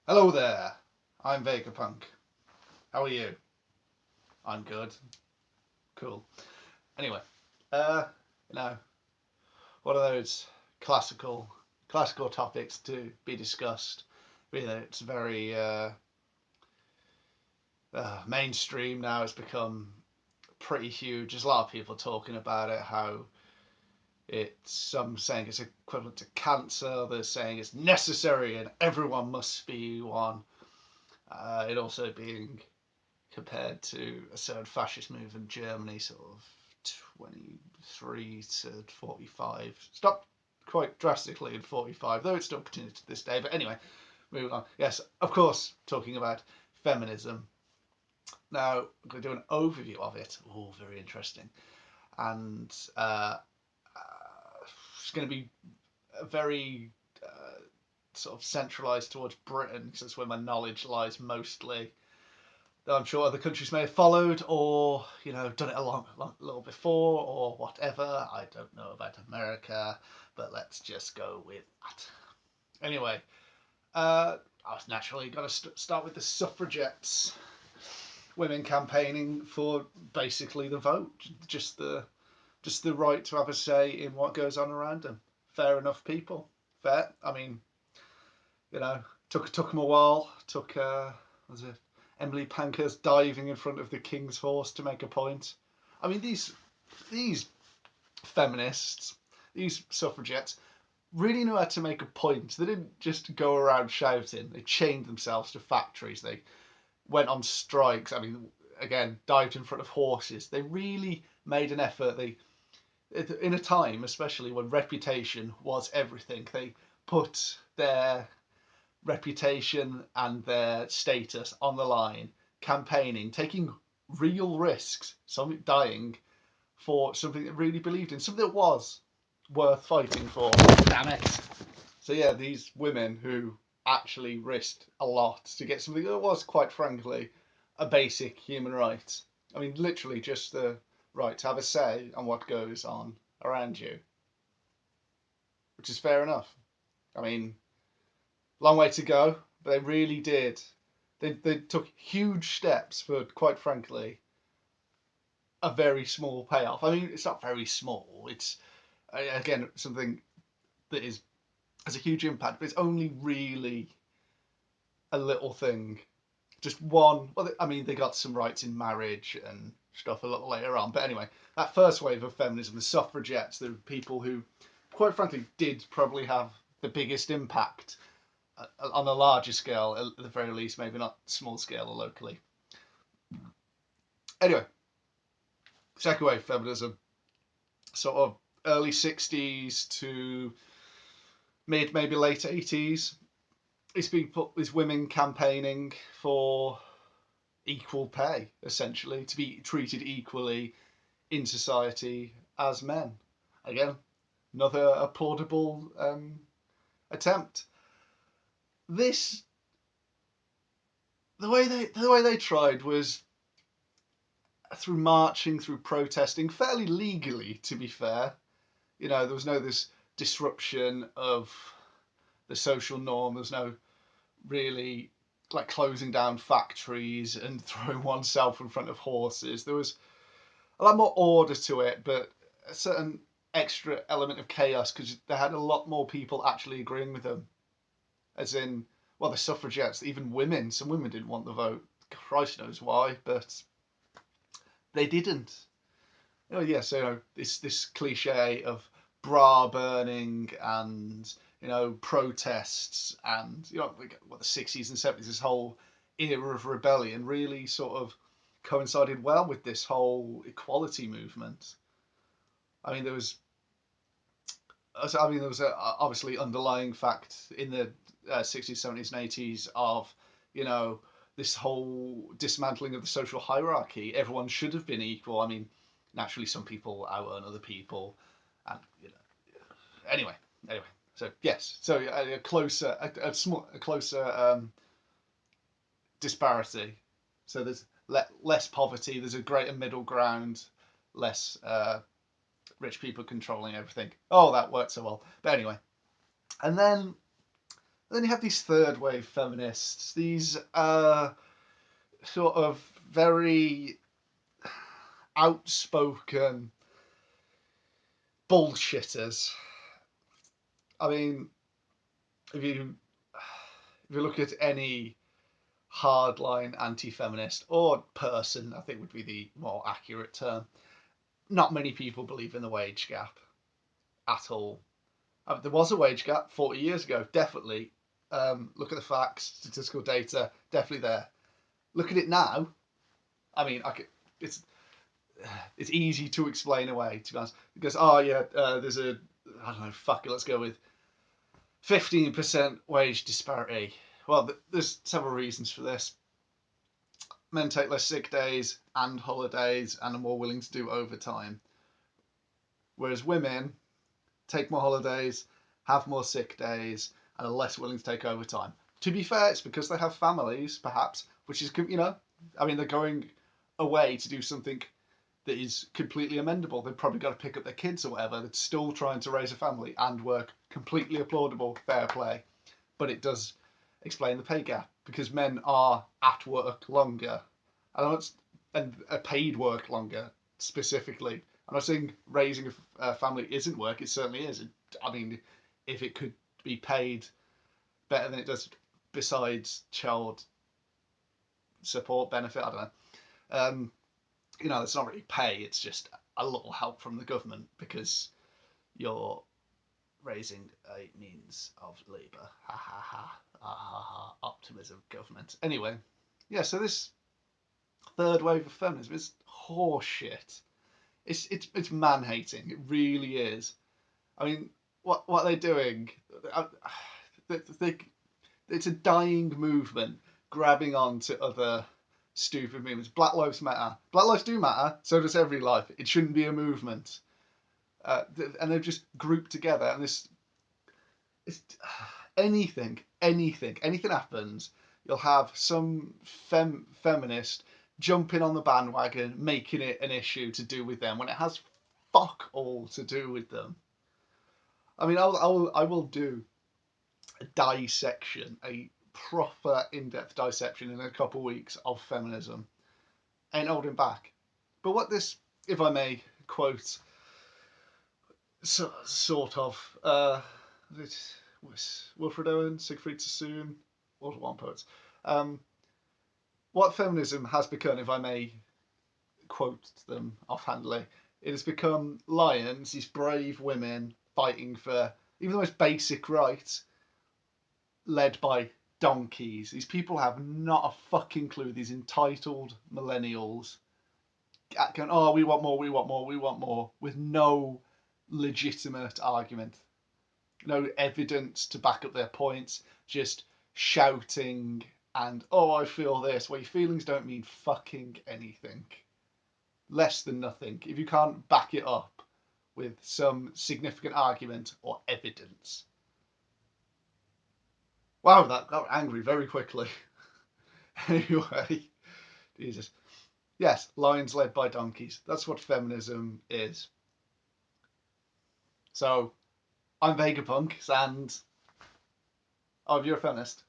Hello there, I'm Vegapunk. How are you? I'm good. Cool. Anyway, uh, you know, one of those classical topics to be discussed. Really, it's very mainstream now. It's become pretty huge. There's a lot of people talking about it. How it's some saying it's equivalent to cancer. Others saying it's necessary and everyone must be one. It also being compared to a certain fascist move in Germany, sort of 23 to 45. Stopped quite drastically in 45, though it still continues to this day. But anyway, moving on. Yes, of course, talking about feminism. Now, I'm going to do an overview of it. Oh, very interesting. And it's going to be a very sort of centralised towards Britain, because that's where my knowledge lies mostly. Though I'm sure other countries may have followed, or done it a little before, or whatever. I don't know about America, but let's just go with that. Anyway, I was naturally got to start with the suffragettes, women campaigning for basically the vote, just the right to have a say in what goes on around them. Fair enough, people. Fair. I mean, took them a while. Took was it Emily Pankhurst diving in front of the king's horse to make a point. I mean, these feminists, these suffragettes, really knew how to make a point. They didn't just go around shouting. They chained themselves to factories. They went on strikes. I mean, again, dived in front of horses. They really made an effort. They, in a time, especially when reputation was everything, they put their reputation and their status on the line, campaigning, taking real risks, some dying for something that really believed in, something that was worth fighting for. Damn it. So yeah, these women who actually risked a lot to get something that was, quite frankly, a basic human right. I mean, literally just the right to have a say on what goes on around you, which is fair enough. I mean, long way to go, but they really did. They took huge steps for, quite frankly, a very small payoff. I mean, it's not very small. It's again something that has a huge impact, but it's only really a little thing. Just one. Well, I mean, they got some rights in marriage and stuff a little later on. But anyway, that first wave of feminism, the suffragettes, the people who, quite frankly, did probably have the biggest impact on a larger scale, at the very least, maybe not small scale or locally. Anyway, second wave feminism, sort of early 60s to mid, maybe late 80s. It's been put these women campaigning for equal pay, essentially, to be treated equally in society as men. Again, another applaudable attempt. This the way they tried was through marching, through protesting, fairly legally, to be fair. There was no this disruption of the social norm. There's no really like closing down factories and throwing oneself in front of horses. There was a lot more order to it, but a certain extra element of chaos because they had a lot more people actually agreeing with them. As in, well, the suffragettes, even women. Some women didn't want the vote. Christ knows why, but they didn't. Yeah, so this cliche of bra burning and protests and what the 60s and 70s, this whole era of rebellion really sort of coincided well with this whole equality movement. I mean, there was a obviously underlying fact in the 60s, 70s, and 80s of you know this whole dismantling of the social hierarchy. Everyone should have been equal. I mean, naturally, some people out earn other people, and anyway, anyway. So yes, so a closer, a closer disparity. So there's less poverty. There's a greater middle ground. Less rich people controlling everything. Oh, that worked so well. But anyway, and then And then you have these third wave feminists, these sort of very outspoken bullshitters. I mean, if you look at any hardline anti-feminist or person, I think would be the more accurate term, not many people believe in the wage gap at all. There was a wage gap 40 years ago, definitely. Look at the facts, statistical data, definitely there. Look at it now. I mean, it's easy to explain away, to be honest. Because, there's a, I don't know, fuck it, let's go with 15% wage disparity. Well, there's several reasons for this. Men take less sick days and holidays and are more willing to do overtime. Whereas women take more holidays, have more sick days, and are less willing to take overtime. To be fair, it's because they have families, perhaps, which is, they're going away to do something that is completely amendable. They've probably got to pick up their kids or whatever. They're still trying to raise a family and work. Completely applaudable, fair play. But it does explain the pay gap because men are at work longer. And paid work longer, specifically. I'm not saying raising a family isn't work. It certainly is. I mean, if it could be paid better than it does besides child support benefit, I don't know. It's not really pay. It's just a little help from the government because you're raising a means of labour. Ha ha ha. Ha ha ha. Optimism, government. Anyway, yeah. So this third wave of feminism is horseshit. It's man hating. It really is. I mean, what are they doing? It's a dying movement grabbing on to other stupid movements. Black lives matter. Black lives do matter. So does every life. It shouldn't be a movement. And they're just grouped together. And anything happens, you'll have some feminist jumping on the bandwagon, making it an issue to do with them when it has fuck all to do with them. I mean, I will do a dissection, a proper in-depth dissection in a couple of weeks of feminism. Ain't holding back. But what this, if I may quote, sort of, Wilfred Owen, Siegfried Sassoon, World War I poets. What feminism has become, if I may quote them offhandedly, it has become lions, these brave women fighting for even the most basic rights, led by donkeys. These people have not a fucking clue. These entitled millennials going, oh, we want more, we want more, we want more, with no legitimate argument, no evidence to back up their points, just shouting and, oh, I feel this. Well, your feelings don't mean fucking anything. Less than nothing. If you can't back it up with some significant argument or evidence. Wow, that got angry very quickly. Anyway, Jesus. Yes, lions led by donkeys. That's what feminism is. So, I'm Vegapunk, and you're a feminist.